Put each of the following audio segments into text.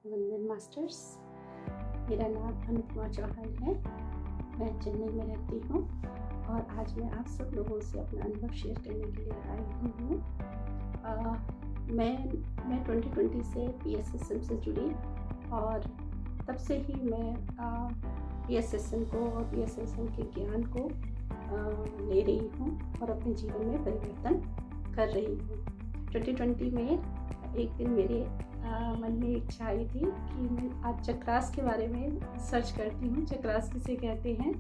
वंदन मास्टर्स। मेरा नाम अनुपमा चौहान है। मैं चेन्नई में रहती हूँ और आज मैं आप सब लोगों से अपना अनुभव शेयर करने के लिए आई हूँ। मैं 2020 से PSSM से जुड़ी और तब से ही मैं PSSM को और PSSM के ज्ञान को ले रही हूँ और अपने जीवन में परिवर्तन कर रही हूँ। 2020 में एक दिन मेरे मन में इच्छा आई थी कि मैं आज चक्रास के बारे में सर्च करती हूँ। चक्रास किसे कहते हैं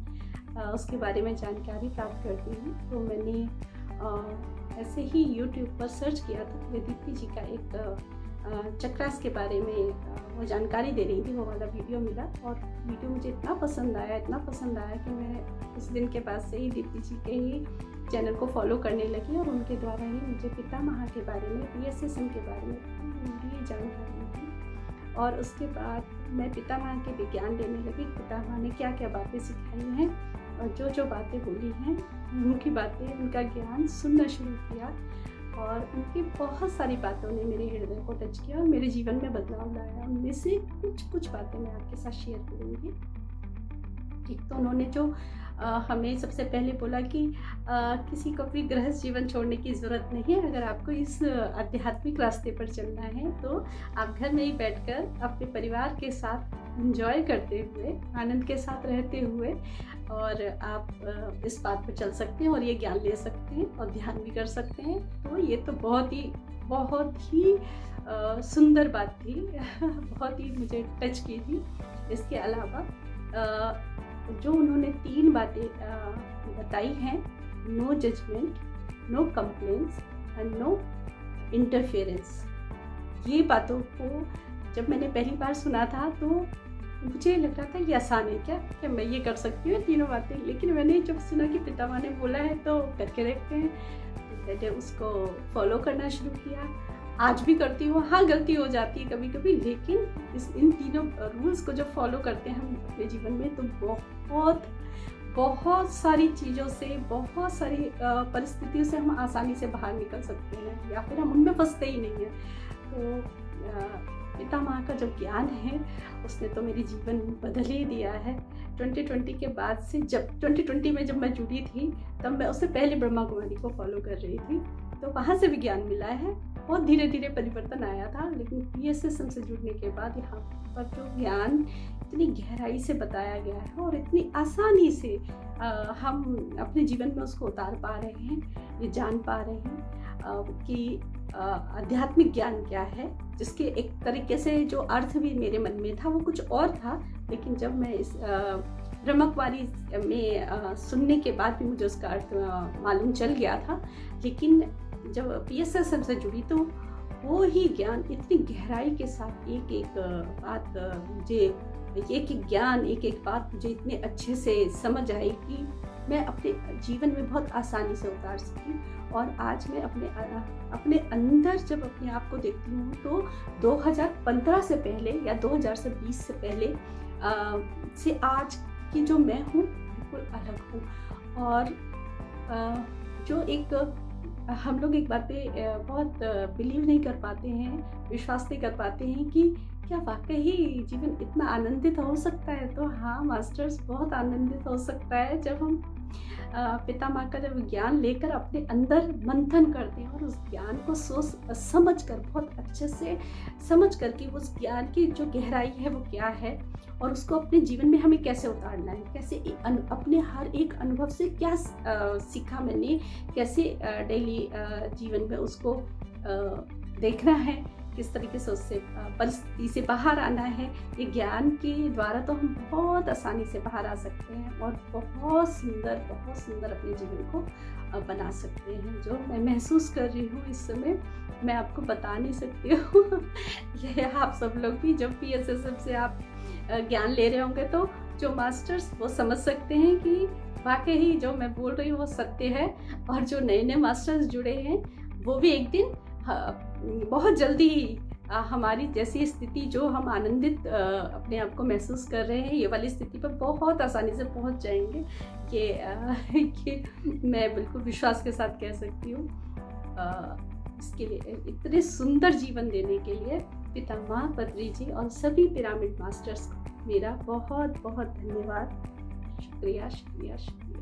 उसके बारे में जानकारी प्राप्त करती हूँ। तो मैंने ऐसे ही YouTube पर सर्च किया था। दीप्ति जी का एक चक्रास के बारे में वो जानकारी दे रही थी, वो वाला वीडियो मिला और वीडियो मुझे इतना पसंद आया कि मैं उस दिन के बाद से ही दीप्ति जी के ही चैनल को फॉलो करने लगी और उनके द्वारा ही मुझे पितामह के बारे में, PSSM के बारे में पूरी जानकारी मिली। और उसके बाद मैं पितामह के विज्ञान लेने लगी। पितामह ने क्या क्या बातें सिखाई हैं और जो बातें बोली हैं उनकी बातें, उनका ज्ञान सुनना शुरू किया और उनकी बहुत सारी बातों ने मेरे हृदय को टच किया और मेरे जीवन में बदलाव लाया। उनमें से कुछ बातें मैं आपके साथ शेयर करूँगी। एक तो उन्होंने जो हमें सबसे पहले बोला कि किसी को भी गृहस्थ जीवन छोड़ने की ज़रूरत नहीं है। अगर आपको इस आध्यात्मिक रास्ते पर चलना है तो आप घर में ही बैठकर अपने परिवार के साथ एंजॉय करते हुए, आनंद के साथ रहते हुए और आप इस बात पर चल सकते हैं और ये ज्ञान ले सकते हैं और ध्यान भी कर सकते हैं। तो ये तो बहुत ही सुंदर बात थी बहुत ही मुझे टच की थी। इसके अलावा जो उन्होंने 3 बातें बताई हैं, no judgement, no complaints and no interference. ये बातों को जब मैंने पहली बार सुना था तो मुझे लग रहा था ये आसान है क्या मैं ये कर सकती हूँ तीनों बातें। लेकिन मैंने जब सुना कि पितामह ने बोला है तो करके देखते हैं, तो मैंने उसको फॉलो करना शुरू किया। आज भी करती हूँ। हाँ, गलती हो जाती है कभी कभी, लेकिन इन तीनों रूल्स को जब फॉलो करते हैं हम अपने जीवन में तो बहुत सारी चीज़ों से, बहुत सारी परिस्थितियों से हम आसानी से बाहर निकल सकते हैं या फिर हम उनमें फंसते ही नहीं हैं। तो पितामह का जो ज्ञान है उसने तो मेरी जीवन बदल ही दिया है। 2020 के बाद से, जब 2020 में जब मैं जुड़ी थी तब मैं उससे पहले ब्रह्मा कुमारी को फॉलो कर रही थी, तो वहाँ से भी ज्ञान मिला है। बहुत धीरे धीरे परिवर्तन आया था, लेकिन PSSM से जुड़ने के बाद यहाँ पर जो ज्ञान इतनी गहराई से बताया गया है और इतनी आसानी से हम अपने जीवन में उसको उतार पा रहे हैं, ये जान पा रहे हैं कि आध्यात्मिक ज्ञान क्या है, जिसके एक तरीके से जो अर्थ भी मेरे मन में था वो कुछ और था। लेकिन जब मैं इस ब्रह्मा कुमारी में सुनने के बाद भी मुझे उसका अर्थ मालूम चल गया था। लेकिन जब PSSM से जुड़ी तो वो ही ज्ञान इतनी गहराई के साथ एक बात मुझे, एक ज्ञान, एक बात मुझे इतने अच्छे से समझ आई कि मैं अपने जीवन में बहुत आसानी से उतार सकी। और आज मैं अपने अंदर जब अपने आप को देखती हूँ तो 2015 से पहले या 2020 से पहले से आज की जो मैं हूँ बिल्कुल अलग हूँ। और जो एक हम लोग एक बात पे बहुत बिलीव नहीं कर पाते हैं, विश्वास नहीं कर पाते हैं कि क्या वाकई ही जीवन इतना आनंदित हो सकता है। तो हाँ मास्टर्स, बहुत आनंदित हो सकता है जब हम पितामह का जब ज्ञान लेकर अपने अंदर मंथन करते हैं और उस ज्ञान को सोच समझ कर, बहुत अच्छे से समझ कर कि उस ज्ञान की जो गहराई है वो क्या है और उसको अपने जीवन में हमें कैसे उतारना है, कैसे अपने हर एक अनुभव से क्या सीखा मैंने, कैसे डेली जीवन में उसको देखना है, किस तरीके से उससे परिस्थिति से बाहर आना है। ये ज्ञान के द्वारा तो हम बहुत आसानी से बाहर आ सकते हैं और बहुत सुंदर अपने जीवन को बना सकते हैं। जो मैं महसूस कर रही हूँ इस समय मैं आपको बता नहीं सकती हूँ ये आप सब लोग भी जब PSSM से आप ज्ञान ले रहे होंगे तो जो मास्टर्स वो समझ सकते हैं कि वाकई ही जो मैं बोल रही हूँ वो सत्य है। और जो नए मास्टर्स जुड़े हैं वो भी एक दिन बहुत जल्दी हमारी जैसी स्थिति, जो हम आनंदित अपने आप को महसूस कर रहे हैं, ये वाली स्थिति पर बहुत आसानी से पहुंच जाएंगे। ये मैं बिल्कुल विश्वास के साथ कह सकती हूँ। इसके लिए, इतने सुंदर जीवन देने के लिए पितामह पत्री जी और सभी पिरामिड मास्टर्स को मेरा बहुत बहुत धन्यवाद। शुक्रिया शुक्रिया शुक्रिया।